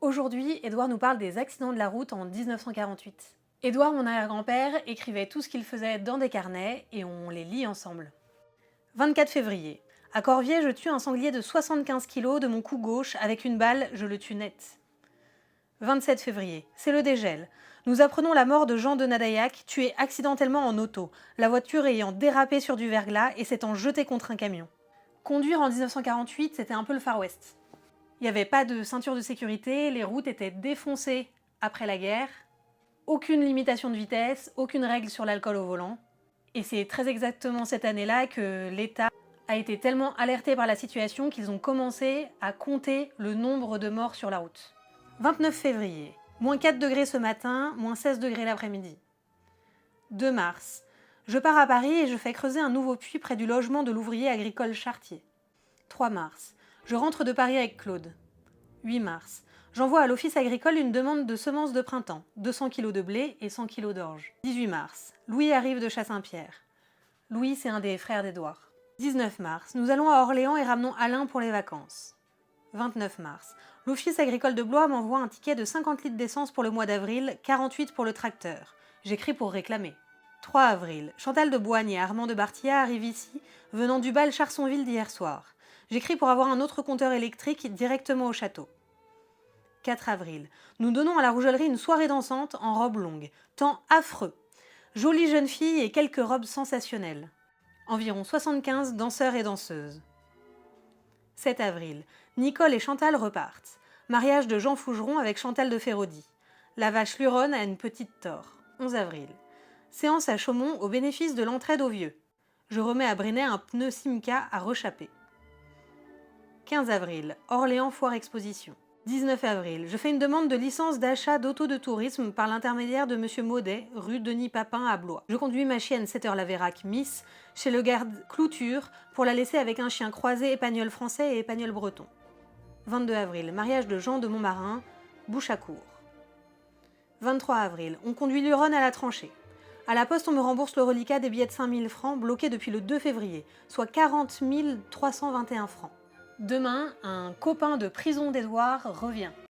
Aujourd'hui, Édouard nous parle des accidents de la route en 1948. Édouard, mon arrière-grand-père, écrivait tout ce qu'il faisait dans des carnets et on les lit ensemble. 24 février. À Corvier, je tue un sanglier de 75 kilos de mon cou gauche avec une balle, je le tue net. 27 février. C'est le dégel. Nous apprenons la mort de Jean de Nadaillac, tué accidentellement en auto, la voiture ayant dérapé sur du verglas et s'étant jetée contre un camion. Conduire en 1948, c'était un peu le Far West. Il n'y avait pas de ceinture de sécurité, les routes étaient défoncées après la guerre, aucune limitation de vitesse, aucune règle sur l'alcool au volant. Et c'est très exactement cette année-là que l'État a été tellement alerté par la situation qu'ils ont commencé à compter le nombre de morts sur la route. 29 février, moins 4 degrés ce matin, moins 16 degrés l'après-midi. 2 mars, je pars à Paris et je fais creuser un nouveau puits près du logement de l'ouvrier agricole Chartier. 3 mars, je rentre de Paris avec Claude. 8 mars, j'envoie à l'office agricole une demande de semences de printemps, 200 kg de blé et 100 kg d'orge. 18 mars, Louis arrive de Chassaing-Pierre. Louis, c'est un des frères d'Édouard. 19 mars, nous allons à Orléans et ramenons Alain pour les vacances. 29 mars, l'office agricole de Blois m'envoie un ticket de 50 litres d'essence pour le mois d'avril, 48 pour le tracteur. J'écris pour réclamer. 3 avril, Chantal de Boigne et Armand de Bartillat arrivent ici, venant du bal Charsonville d'hier soir. J'écris pour avoir un autre compteur électrique directement au château. 4 avril, nous donnons à la rougellerie une soirée dansante en robe longue. Temps affreux. Jolies jeunes filles et quelques robes sensationnelles. Environ 75 danseurs et danseuses. 7 avril, Nicole et Chantal repartent. Mariage de Jean Fougeron avec Chantal de Féraudy. La vache luronne a une petite tore. 11 avril, séance à Chaumont au bénéfice de l'entraide aux vieux. Je remets à Brenay un pneu Simca à rechapper. 15 avril, Orléans Foire Exposition. 19 avril, je fais une demande de licence d'achat d'auto de tourisme par l'intermédiaire de M. Maudet, rue Denis Papin à Blois. Je conduis ma chienne Setter-Laverack Miss chez le garde Clouture pour la laisser avec un chien croisé épagnol français et épagnol breton. 22 avril, mariage de Jean de Montmarin, Bouchacourt. 23 avril, on conduit Luronne à la tranchée. À la poste, on me rembourse le reliquat des billets de 5000 francs bloqués depuis le 2 février, soit 40 321 francs. Demain, un copain de prison d'Édouard revient.